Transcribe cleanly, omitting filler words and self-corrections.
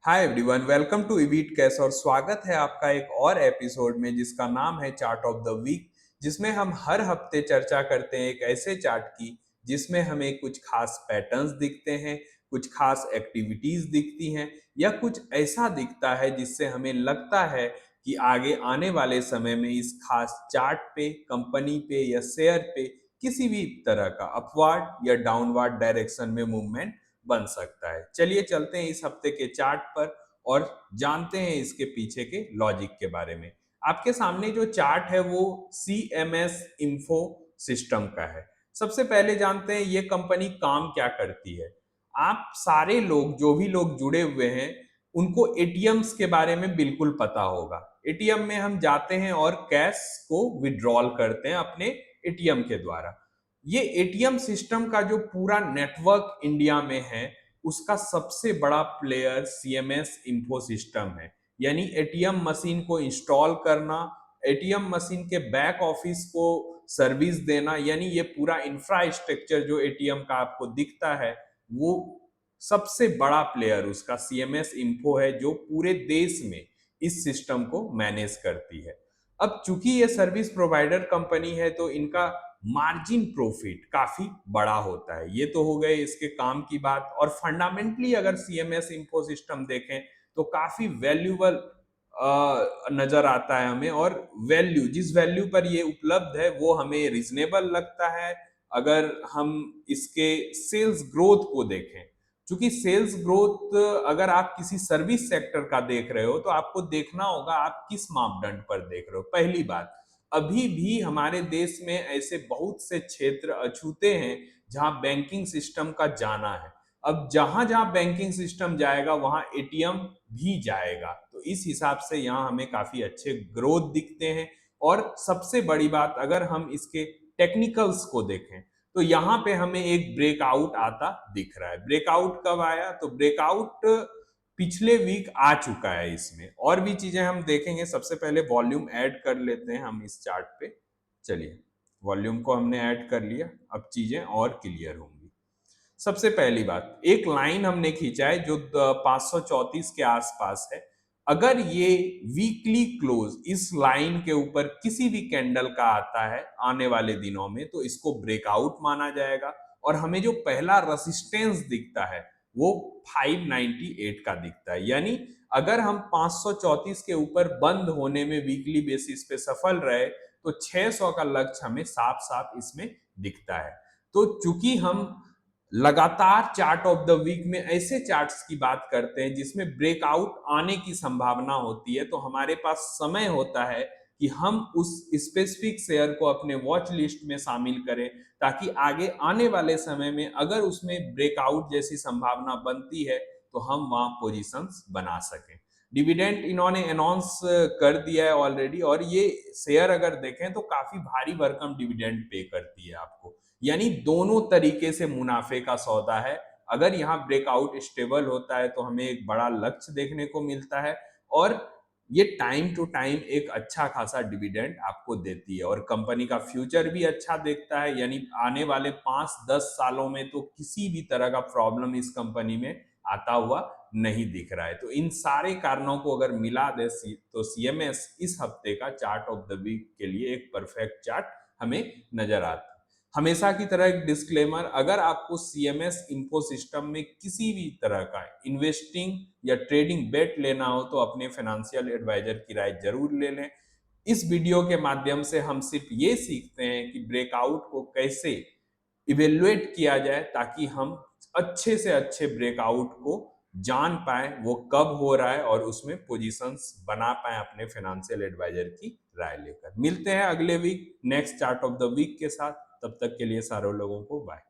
Hi everyone, welcome to इवीट cash और स्वागत है आपका एक और एपिसोड में जिसका नाम है चार्ट ऑफ द वीक, जिसमें हम हर हफ्ते चर्चा करते हैं एक ऐसे चार्ट की जिसमें हमें कुछ खास पैटर्न्स दिखते हैं, कुछ खास एक्टिविटीज दिखती हैं या कुछ ऐसा दिखता है जिससे हमें लगता है कि आगे आने वाले समय में इस खास चार्ट पे, कंपनी पे या शेयर पे किसी भी तरह का अपवर्ड या डाउनवर्ड डायरेक्शन में मूवमेंट बन सकता है। चलिए चलते हैं इस हफ्ते के चार्ट पर और जानते हैं इसके पीछे के लॉजिक के बारे में। आपके सामने जो चार्ट है वो CMS इंफो सिस्टम का है। सबसे पहले जानते हैं ये कंपनी काम क्या करती है। आप सारे लोग, जो भी लोग जुड़े हुए हैं, उनको एटीएम्स के बारे में बिल्कुल पता होगा। एटीएम में हम जाते हैं और कैश को विड्रॉल करते हैं अपने एटीएम के द्वारा। ये एटीएम सिस्टम का जो पूरा नेटवर्क इंडिया में है, उसका सबसे बड़ा प्लेयर सीएमएस इंफो सिस्टम है। यानी एटीएम मशीन को इंस्टॉल करना, एटीएम मशीन के बैक ऑफिस को सर्विस देना, यानी ये पूरा इंफ्रास्ट्रक्चर जो एटीएम का आपको दिखता है, वो सबसे बड़ा प्लेयर उसका सीएमएस इंफो है, जो पूरे देश में इस सिस्टम को मैनेज करती है। अब चूंकि ये सर्विस प्रोवाइडर कंपनी है तो इनका मार्जिन प्रॉफिट काफी बड़ा होता है। ये तो हो गए इसके काम की बात। और फंडामेंटली अगर सीएमएस इंफो सिस्टम देखें तो काफी वैल्यूबल नजर आता है हमें, और वैल्यू, जिस वैल्यू पर ये उपलब्ध है वो हमें रिजनेबल लगता है। अगर हम इसके सेल्स ग्रोथ को देखें, क्योंकि सेल्स ग्रोथ अगर आप किसी सर्विस सेक्टर का देख रहे हो तो आपको देखना होगा आप किस मापदंड पर देख रहे हो। पहली बात, अभी भी हमारे देश में ऐसे बहुत से क्षेत्र अछूते हैं जहां बैंकिंग सिस्टम का जाना है। अब जहां जहां बैंकिंग सिस्टम जाएगा वहां एटीएम भी जाएगा, तो इस हिसाब से यहाँ हमें काफी अच्छे ग्रोथ दिखते हैं। और सबसे बड़ी बात, अगर हम इसके टेक्निकल्स को देखें तो यहाँ पे हमें एक ब्रेकआउट आता दिख रहा है। ब्रेकआउट कब आया? तो ब्रेकआउट पिछले वीक आ चुका है। इसमें और भी चीजें हम देखेंगे। सबसे पहले वॉल्यूम ऐड कर लेते हैं हम इस चार्ट पे। चलिए, वॉल्यूम को हमने ऐड कर लिया, अब चीजें और क्लियर होंगी। सबसे पहली बात, एक लाइन हमने खींचा है जो 534 के आसपास है। अगर ये वीकली क्लोज इस लाइन के ऊपर किसी भी कैंडल का आता है आने वाले दिनों में, तो इसको ब्रेकआउट माना जाएगा। और हमें जो पहला रेसिस्टेंस दिखता है वो 598 का दिखता है। यानी अगर हम 534 के ऊपर बंद होने में वीकली बेसिस पे सफल रहे तो 600 का लक्ष्य हमें साफ साफ इसमें दिखता है। तो चूंकि हम लगातार चार्ट ऑफ द वीक में ऐसे चार्ट्स की बात करते हैं जिसमें ब्रेकआउट आने की संभावना होती है, तो हमारे पास समय होता है कि हम उस स्पेसिफिक शेयर को अपने वॉच लिस्ट में शामिल करें, ताकि आगे आने वाले समय में अगर उसमें ब्रेकआउट जैसी संभावना बनती है तो हम वहां पोजीशंस बना सकें। डिविडेंड इन्होंने अनाउंस कर दिया है ऑलरेडी, और ये शेयर अगर देखें तो काफी भारी भरकम डिविडेंड पे करती है आपको। यानी दोनों तरीके से मुनाफे का सौदा है। अगर यहाँ ब्रेकआउट स्टेबल होता है तो हमें एक बड़ा लक्ष्य देखने को मिलता है, और ये टाइम टू टाइम एक अच्छा खासा डिविडेंड आपको देती है। और कंपनी का फ्यूचर भी अच्छा देखता है, यानी आने वाले 5-10 सालों में तो किसी भी तरह का प्रॉब्लम इस कंपनी में आता हुआ नहीं दिख रहा है। तो इन सारे कारणों को अगर मिला दे तो सीएमएस इस हफ्ते का चार्ट ऑफ द वीक के लिए एक परफेक्ट चार्ट हमें नजर आता है। हमेशा की तरह एक डिस्क्लेमर, अगर आपको सीएमएस इंफो सिस्टम में किसी भी तरह का इन्वेस्टिंग या ट्रेडिंग बेट लेना हो तो अपने फाइनेंशियल एडवाइजर की राय जरूर ले लें। इस वीडियो के माध्यम से हम सिर्फ ये सीखते हैं कि ब्रेकआउट को कैसे इवेल्युएट किया जाए, ताकि हम अच्छे से अच्छे ब्रेकआउट को जान पाए वो कब हो रहा है और उसमें पोजीशंस बना पाए अपने फाइनेंशियल एडवाइजर की राय लेकर। मिलते हैं अगले week next chart of the week के साथ। तब तक के लिए सारे लोगों को बाय।